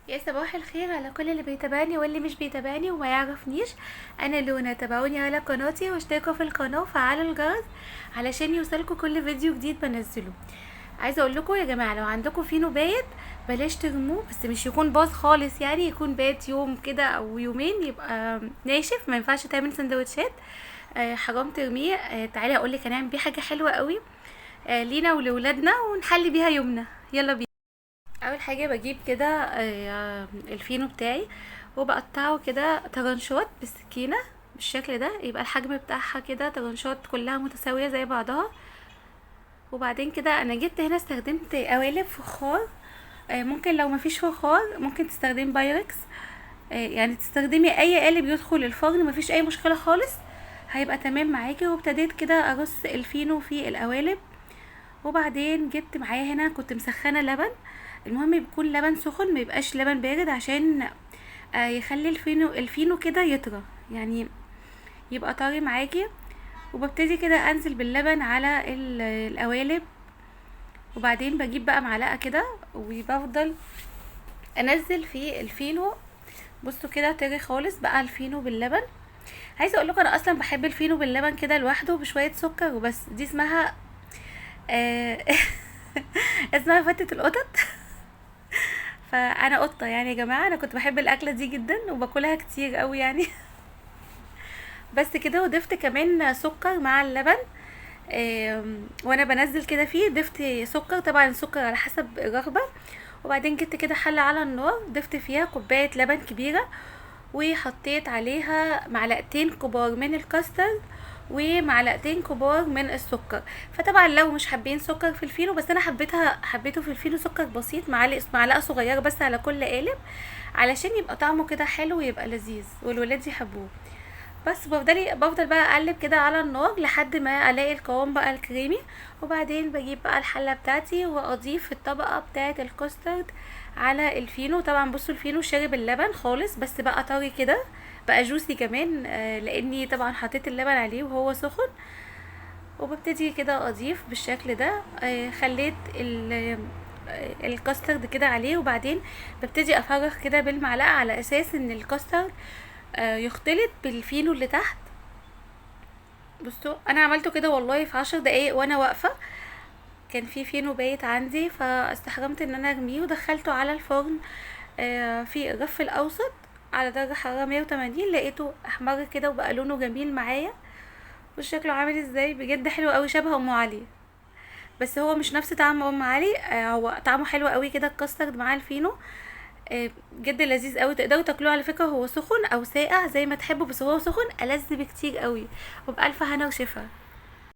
يا صباح الخير على كل اللي بيتابعني واللي مش بيتابعني وما يعرفنيش. انا لونا، تابعوني على قناتي واشتركوا في القناه وفعلوا الجرس علشان يوصلكوا كل فيديو جديد بنزله. عايزه اقول لكم يا جماعه، لو عندكم فينو بايت بلاش ترموه، بس مش يكون باظ خالص، يعني يكون بايت يوم كده او يومين، يبقى ناشف ما ينفعش تعمل سندوتشات. حرام ترميه. تعالي اقول لك هنعمل بيه حاجه حلوه قوي لينا ولولادنا ونحلي بيها يومنا. يلا بينا. اول حاجه بجيب كده الفينو بتاعي وبقطعه كده طرنشات بالسكينه بالشكل ده، يبقى الحجم بتاعها كده طرنشات كلها متساويه زي بعضها. وبعدين كده انا جبت هنا استخدمت قوالب فخار. ممكن لو مفيش فخار ممكن تستخدمي بايركس. يعني تستخدمي اي قالب يدخل الفرن، مفيش اي مشكله خالص، هيبقى تمام معاكي. وابتديت كده ارص الفينو في القوالب. وبعدين جبت معايا هنا، كنت مسخنه لبن. المهم يكون لبن سخن، ما يبقاش لبن بارد، عشان يخلي الفينو كده يطرى، يعني يبقى طري معاكي. وببتدي كده انزل باللبن على القوالب. وبعدين بجيب بقى معلقه كده وبفضل انزل في الفينو. بصوا كده طري خالص بقى الفينو باللبن. عايزه اقول لكم انا اصلا بحب الفينو باللبن كده لوحده بشويه سكر وبس. دي اسمها آه اسمها فتة القطط. فانا قطه يعني يا جماعه، انا كنت بحب الاكله دي جدا وباكلها كتير قوي يعني. بس كده. وضفت كمان سكر مع اللبن. وانا بنزل كده فيه ضفت سكر، طبعا السكر على حسب الرغبه. وبعدين جبت كده حله على النار، ضفت فيها كوبايه لبن كبيره، وحطيت عليها معلقتين كبار من الكاسترد ومعلقتين كبار من السكر. فطبعا لو مش حابين سكر في الفينو، بس انا حبيته في الفينو سكر بسيط، معلقه صغيره بس على كل قالب، علشان يبقى طعمه كده حلو ويبقى لذيذ والولاد يحبوه. بس بفضل بقى اقلب كده على النار لحد ما الاقي القوام بقى الكريمي. وبعدين بجيب بقى الحله بتاعتي واضيف الطبقه بتاعه الكاسترد على الفينو. طبعا بصوا الفينو شارب اللبن خالص، بس بقى طري كده، بقى جوسي كمان، لاني طبعا حطيت اللبن عليه وهو سخن. وببتدي كده اضيف بالشكل ده. خليت الكاسترد كده عليه. وبعدين ببتدي افرغ كده بالمعلقه على اساس ان الكاسترد يختلط بالفينو اللي تحت. بصوا انا عملته كده والله في 10 دقايق وانا واقفه. كان في فينو بايت عندي فاستحرمت ان انا ارميه ودخلته على الفرن في الرف الاوسط على درجه حراره 180. لقيته احمر كده وبقى لونه جميل معايا. وشكله عامل ازاي بجد، حلو قوي، شبه ام علي. بس هو مش نفس طعم ام علي. هو طعمه حلو قوي كده الكاسترد مع الفينو. بجد لذيذ قوي. تقدروا تاكلوه على فكره هو سخن او ساقع زي ما تحبوا، بس هو سخن ألذ بكتير قوي. وبألف هنا وشفا.